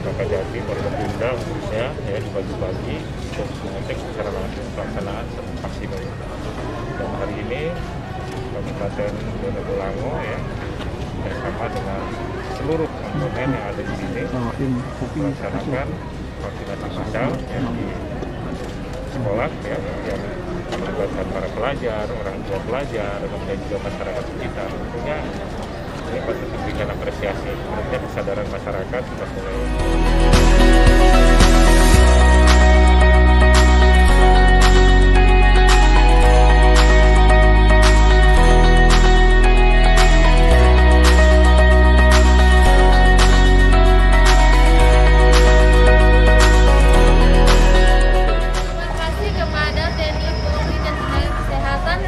maka Jatim berundang khususnya ya dibagi-bagi untuk mengecek secara langsung pelaksanaan vaksinasi. Dan hari ini Kabupaten Bonegolango ya bersama dengan seluruh komponen yang ada di sini melaksanakan vaksinasi massal yang di sekolah ya, yang melibatkan para pelajar, orang tua pelajar, kemudian juga masyarakat sekitar. Tentunya ini patut diberikan apresiasi, menurutnya kesadaran masyarakat sudah mulai.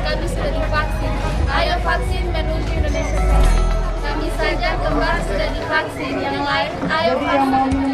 Kami sudah divaksin. Ayo vaksin menuju Indonesia sehat. Kami saja kembar sudah divaksin. Yang lain, ayo vaksin.